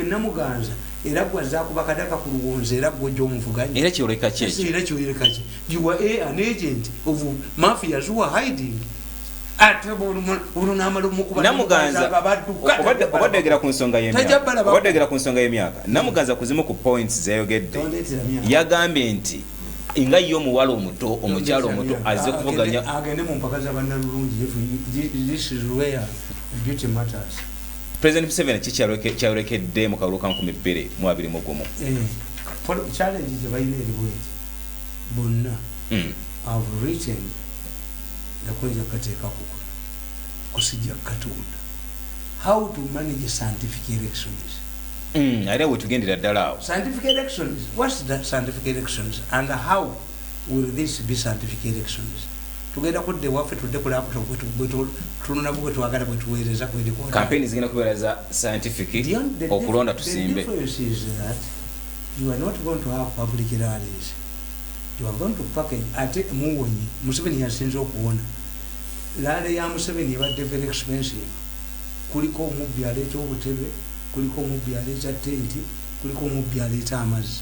Namuganza era gwaza kuba kataka ku Luwonzi era gwojo omuvuganya era kiroleka kye era kiroleka kye you were an agent of mafias who are hiding Namuganza obadegera ku nsonga y'emyaka Namuganza kuzimu ku points zayogedde yagambye nti nga yo omuwala omuto omukyalo omuto azze kuvuganya agende mu mpaka z'abannalulungi this is where beauty matters. President Museveni kikyayolekedde mu kalulu ka 2021 challenge gye balina eriweti bonna have written nakweza kateeka kusijja Katonda how to manage scientific elections. Era wetugendera ddala awo Scientific elections, what's that scientific elections and how will this be scientific elections? Tugenda kudde waffe tudde ku laptop tununa bwe twagala bwe tuweereza kweri kwa campaign zigenda kubeera za scientific okulonda tusimbe. The difference is that you are not going to have public rallies. You are going to package ate muwonyi Museveni yasinze okuwona rally ya Museveni ebadde very expensive. Kuliko omubbi aleeta obutebe, kuliko omubbi aleeta tenti, kuliko omubbi aleeta amazzi.